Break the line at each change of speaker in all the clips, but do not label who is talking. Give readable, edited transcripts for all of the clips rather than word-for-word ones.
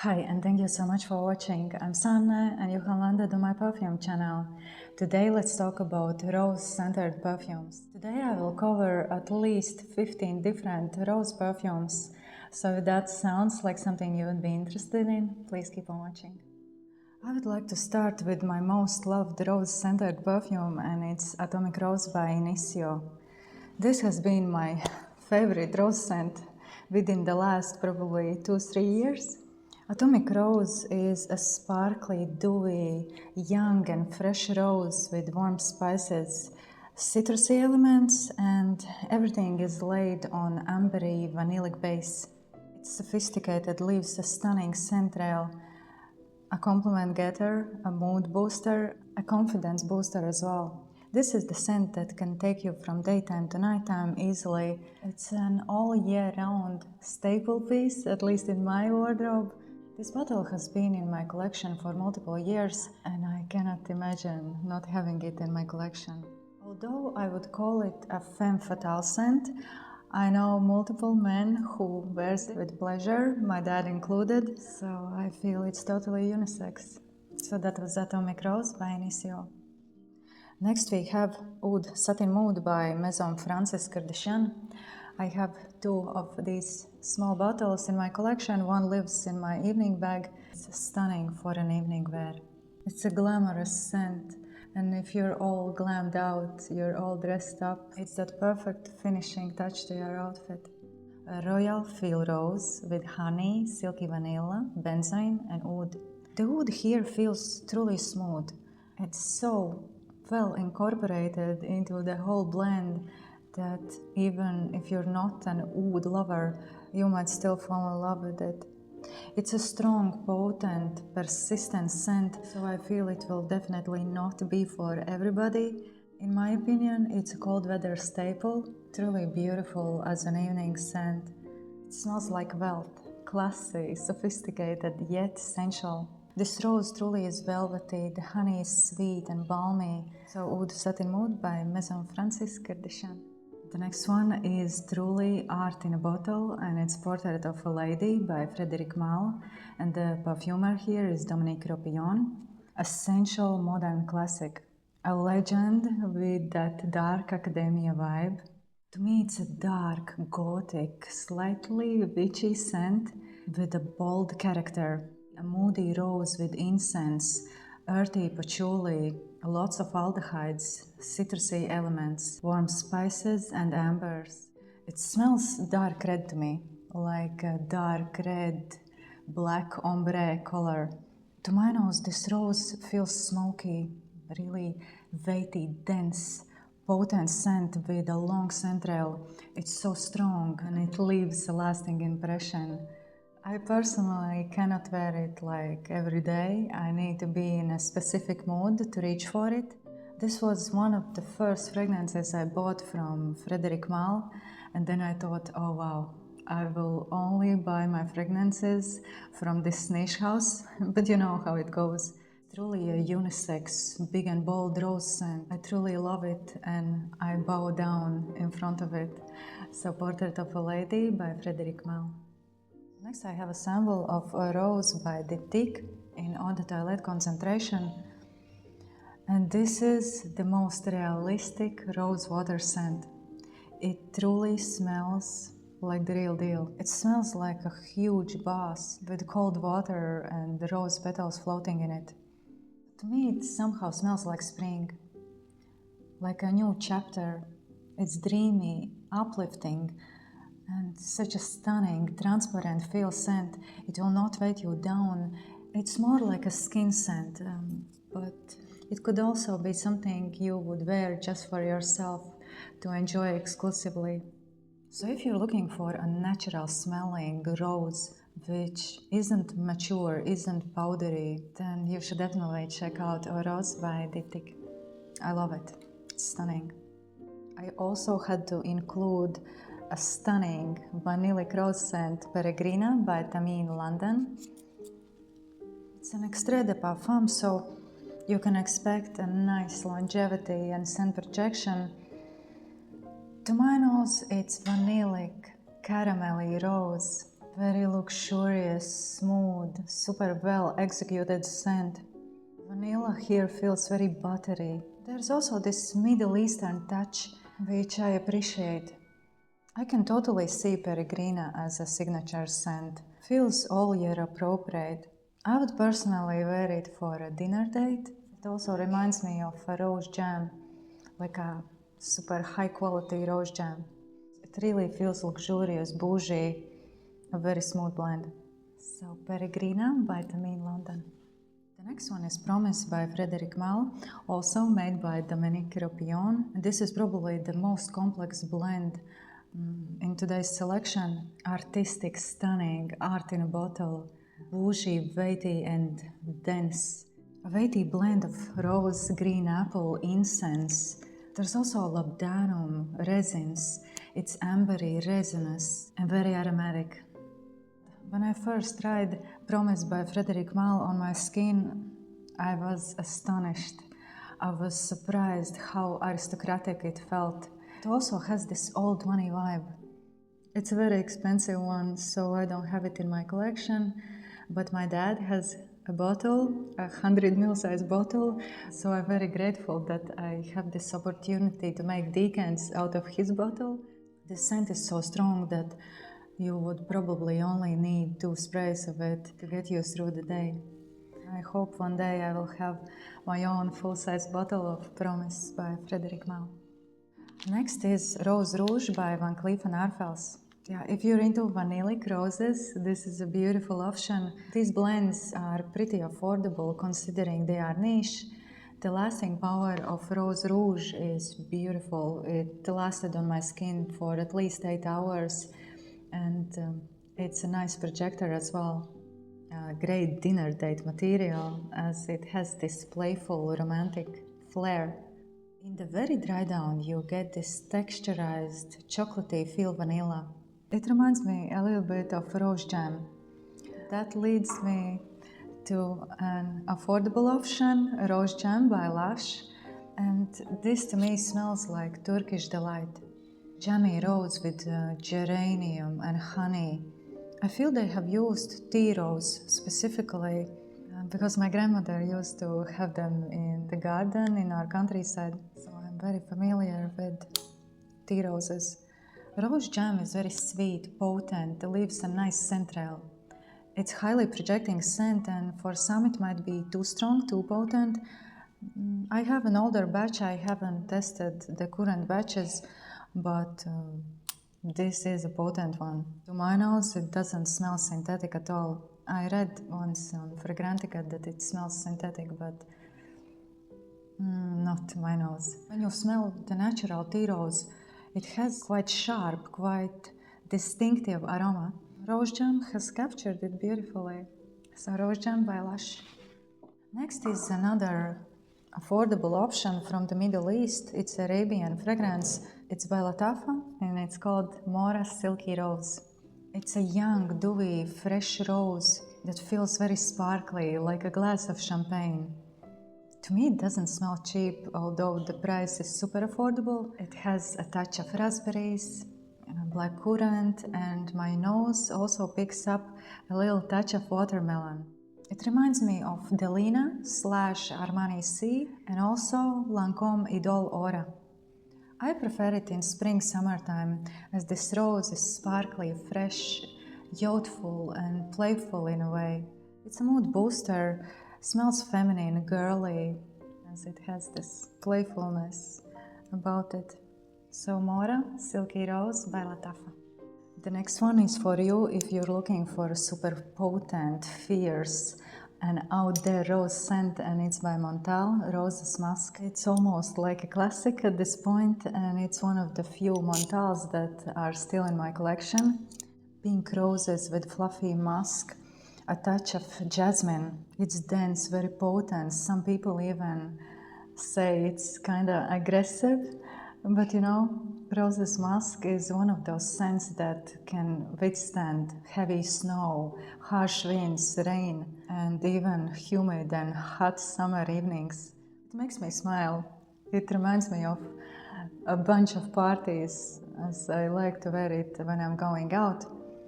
Hi, and thank you so much for watching. I'm Sanne and you have landed on my perfume channel. Today let's talk about rose-scented perfumes. Today I will cover at least 15 different rose perfumes. So if that sounds like something you would be interested in, please keep on watching. I would like to start with my most loved rose-scented perfume, and it's Atomic Rose by Initio. This has been my favorite rose scent within the last probably 2-3 years. Atomic Rose is a sparkly, dewy, young and fresh rose with warm spices, citrusy elements, and everything is laid on ambery vanillic base. Its sophisticated leaves a stunning scent trail, a compliment getter, a mood booster, a confidence booster as well. This is the scent that can take you from daytime to nighttime easily. It's an all year round staple piece, at least in my wardrobe. This bottle has been in my collection for multiple years and I cannot imagine not having it in my collection. Although I would call it a femme fatale scent, I know multiple men who wears it with pleasure, my dad included, so I feel it's totally unisex. So that was Atomic Rose by Initio. Next we have Oud Satin Mood by Maison Kurkdjian. I have 2 of these small bottles in my collection. One lives in my evening bag. It's stunning for an evening wear. It's a glamorous scent, and if you're all glammed out, you're all dressed up, it's that perfect finishing touch to your outfit. A royal feel rose with honey, silky vanilla, benzoin and oud. The oud here feels truly smooth. It's so well incorporated into the whole blend that even if you're not an oud lover, you might still fall in love with it. It's a strong, potent, persistent scent, so I feel it will definitely not be for everybody. In my opinion, it's a cold weather staple, truly beautiful as an evening scent. It smells like wealth, classy, sophisticated, yet sensual. This rose truly is velvety, the honey is sweet and balmy. So Oud Satin Mood by Maison Kurkdjian. The next one is truly art in a bottle, and it's Portrait of a Lady by Frederic Malle, and the perfumer here is Dominique Ropillon. A sensual modern classic, a legend with that dark academia vibe. To me it's a dark, gothic, slightly witchy scent with a bold character. A moody rose with incense, earthy patchouli, lots of aldehydes, citrusy elements, warm spices and ambers. It smells dark red to me, like a dark red, black ombre color. To my nose, this rose feels smoky, really weighty, dense, potent scent with a long scent trail. It's so strong and it leaves a lasting impression. I personally cannot wear it like every day. I need to be in a specific mood to reach for it. This was one of the first fragrances I bought from Frederic Malle, and then I thought, oh wow, I will only buy my fragrances from this niche house, but you know how it goes. Truly a unisex, big and bold rose scent. I truly love it and I bow down in front of it. So Portrait of a Lady by Frederic Malle. Next I have a sample of Eau Rose by Diptyque in Eau de Toilette concentration. And this is the most realistic rose water scent. It truly smells like the real deal. It smells like a huge bath with cold water and the rose petals floating in it. To me it somehow smells like spring, like a new chapter. It's dreamy, uplifting, and such a stunning, transparent feel scent. It will not weight you down. It's more like a skin scent, but it could also be something you would wear just for yourself to enjoy exclusively. So if you're looking for a natural smelling rose which isn't mature, isn't powdery, then you should definitely check out Eau Rose by Diptyque. I love it. It's stunning. I also had to include a stunning vanillic rose scent, Peregrina by Thameen, London. It's an extrait de parfum, so you can expect a nice longevity and scent projection. To my nose, it's vanillic, caramelly rose Very luxurious, smooth, super well executed scent. Vanilla here feels very buttery. There's also this Middle Eastern touch, which I appreciate. I can totally see Peregrina as a signature scent. Feels all year appropriate. I would personally wear it for a dinner date. It also reminds me of a rose jam, like a super high quality rose jam. It really feels luxurious, bougie, a very smooth blend. So Peregrina by Thameen, London. The next one is Promise by Frederic Malle, also made by Dominique Ropion. This is probably the most complex blend in today's selection. Artistic, stunning, art in a bottle, bougie, weighty and dense. A weighty blend of rose, green apple, incense. There's also labdanum, resins. It's ambery, resinous and very aromatic. When I first tried Promise by Frederic Malle on my skin, I was astonished. I was surprised how aristocratic it felt. It also has this old money vibe. It's a very expensive one, so I don't have it in my collection, but my dad has a bottle, 100 ml size bottle, so I'm very grateful that I have this opportunity to make decants out of his bottle. The scent is so strong that you would probably only need 2 sprays of it to get you through the day. I hope one day I will have my own full-size bottle of Promise by Frederic Malle. Next is Rose Rouge by Van Cleef and Arpels. Yeah, if you're into vanillic roses, this is a beautiful option. These blends are pretty affordable considering they are niche. The lasting power of Rose Rouge is beautiful. It lasted on my skin for at least 8 hours. And it's a nice projector as well. A great dinner date material as it has this playful romantic flair. In the very dry down you get this texturized chocolatey feel vanilla. It reminds me a little bit of rose jam. That leads me to an affordable option, Rose Jam by Lush. And this to me smells like Turkish delight. Jammy rose with geranium and honey. I feel they have used tea rose specifically because my grandmother used to have them in the garden in our countryside, so I'm very familiar with tea roses. Rose jam is very sweet, potent, leaves a nice scent trail. It's highly projecting scent and for some it might be too strong, too potent. I have an older batch, I haven't tested the current batches, but this is a potent one. To my nose, it doesn't smell synthetic at all. I read once on Fragrantica that it smells synthetic, but not to my nose. When you smell the natural tea rose, it has quite sharp, quite distinctive aroma. Rose Jam has captured it beautifully. So Rose Jam by Lush. Next is another affordable option from the Middle East. It's Arabian fragrance. It's by Lattafa and it's called Mohra Silky Rose. It's a young, dewy, fresh rose that feels very sparkly, like a glass of champagne. To me it doesn't smell cheap, although the price is super affordable. It has a touch of raspberries, blackcurrant, and my nose also picks up a little touch of watermelon. It reminds me of Delina / Armani C and also Lancome Idole Aura. I prefer it in spring-summertime as this rose is sparkly, fresh, youthful and playful in a way. It's a mood booster, smells feminine, girly, as it has this playfulness about it. So Mohra Silky Rose by Lattafa. The next one is for you if you're looking for a super potent, fierce and out there rose scent, and it's by Montale, Roses Musk. It's almost like a classic at this point and it's one of the few Montales that are still in my collection. Pink roses with fluffy musk, a touch of jasmine. It's dense, very potent. Some people even say it's kinda aggressive. But you know, Roses Musk is one of those scents that can withstand heavy snow, harsh winds, rain, and even humid and hot summer evenings. It makes me smile. It reminds me of a bunch of parties, as I like to wear it when I'm going out.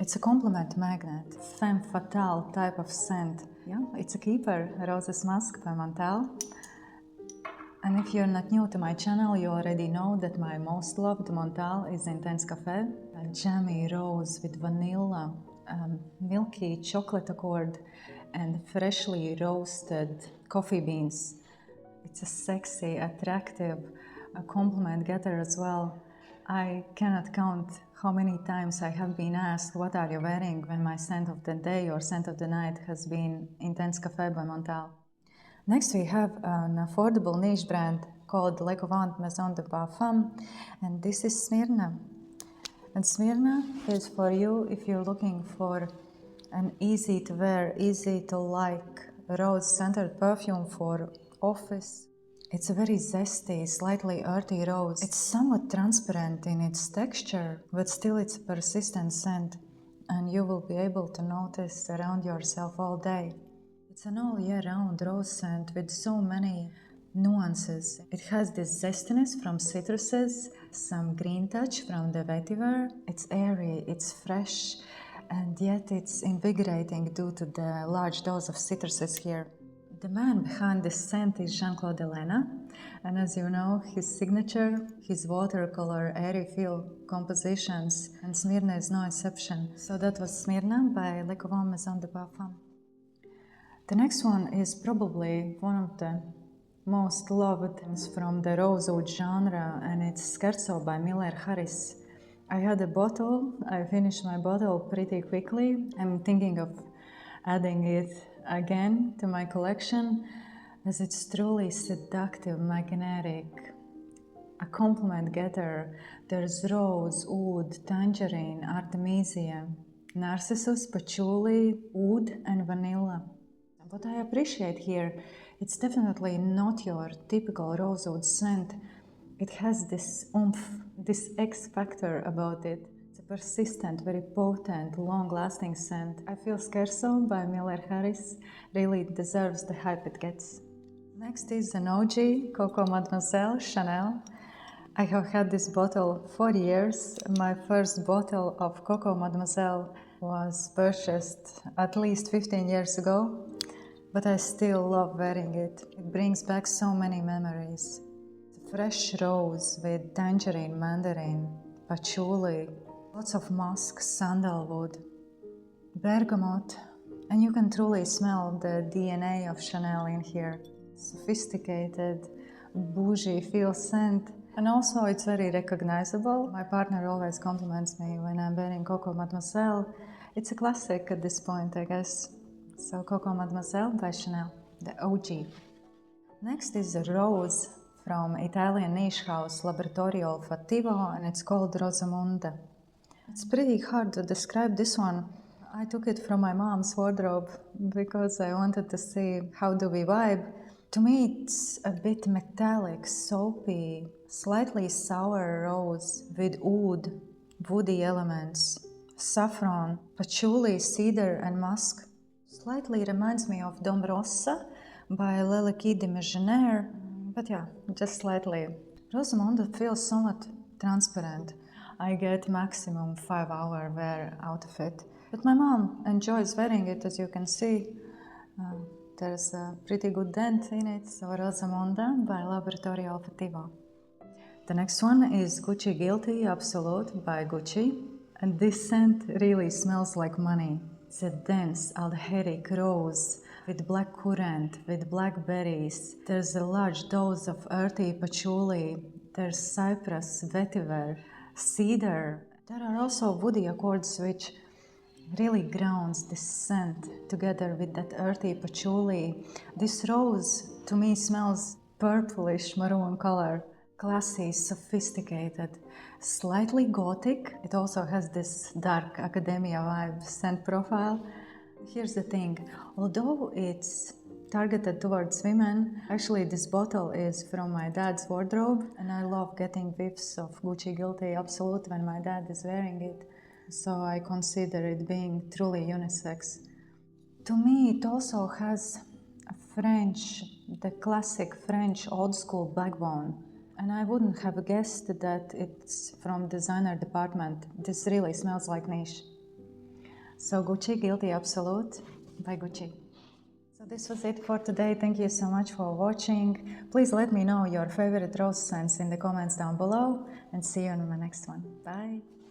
It's a compliment magnet, femme fatale type of scent. Yeah, it's a keeper, Roses Musk by Montale. And if you're not new to my channel, you already know that my most loved Montale is Intense Cafe. A jammy rose with vanilla, milky chocolate accord, and freshly roasted coffee beans. It's a sexy, attractive, a compliment getter as well. I cannot count how many times I have been asked what are you wearing when my scent of the day or scent of the night has been Intense Cafe by Montale. Next we have an affordable niche brand called Le Couvent Maison de Parfum, and this is Smyrna. And Smyrna is for you if you're looking for an easy to wear, easy to like rose-scented perfume for office. It's a very zesty, slightly earthy rose. It's somewhat transparent in its texture, but still it's a persistent scent, and you will be able to notice around yourself all day. It's an all year round rose scent with so many nuances. It has this zestiness from citruses, some green touch from the vetiver. It's airy, it's fresh, and yet it's invigorating due to the large dose of citruses here. The man behind this scent is Jean-Claude Delina, and as you know, his signature, his watercolor airy feel compositions, and Smyrna is no exception. So that was Smyrna by Le Couvent Maison de Parfum. The next one is probably one of the most loved from the rose oud genre, and it's Scherzo by Miller Harris. I had a bottle, I finished my bottle pretty quickly. I'm thinking of adding it again to my collection, as it's truly seductive, magnetic, a compliment getter. There's rose, oud, tangerine, artemisia, narcissus, patchouli, oud and vanilla. What I appreciate here, it's definitely not your typical rose oud scent. It has this oomph, this X factor about it. It's a persistent, very potent, long-lasting scent. I feel Scherzo by Miller Harris really deserves the hype it gets. Next is an OG, Coco Mademoiselle Chanel. I have had this bottle for years. My first bottle of Coco Mademoiselle was purchased at least 15 years ago. But I still love wearing it. It brings back so many memories. It's a fresh rose with tangerine, mandarin, patchouli, lots of musk, sandalwood, bergamot, and you can truly smell the DNA of Chanel in here. Sophisticated, bougie feel scent, and also it's very recognizable. My partner always compliments me when I'm wearing Coco Mademoiselle. It's a classic at this point, I guess. So Coco Mademoiselle by Chanel, the OG. Next is a rose from Italian niche house Laboratorio Olfattivo, and it's called Rosamunda. It's pretty hard to describe this one. I took it from my mom's wardrobe because I wanted to see how do we vibe. To me it's a bit metallic, soapy, slightly sour rose with oud, woody elements, saffron, patchouli, cedar and musk. Slightly reminds me of Dom Rossa by Leleki de Megener, but yeah, just slightly. Rosamunda feels somewhat transparent. I get maximum 5-hour wear out of it. But my mom enjoys wearing it, as you can see. There's a pretty good dent in it, so Rosamunda by Laboratorio Olfattivo. The next one is Gucci Guilty Absolute by Gucci, and this scent really smells like money. It's a dense aldehydic rose with black currant, with blackberries. There's a large dose of earthy patchouli. There's cypress, vetiver, cedar. There are also woody accords which really grounds this scent together with that earthy patchouli. This rose to me smells purplish maroon color. Classy, sophisticated, slightly gothic. It also has this dark academia vibe scent profile. Here's the thing, although it's targeted towards women, actually this bottle is from my dad's wardrobe, and I love getting whiffs of Gucci Guilty Absolute when my dad is wearing it, so I consider it being truly unisex. To me it also has a French, the classic French old school backbone. And I wouldn't have guessed that it's from designer department. This really smells like niche. So Gucci, Guilty Absolute by Gucci. So this was it for today. Thank you so much for watching. Please let me know your favorite rose scents in the comments down below and see you on my next one. Bye!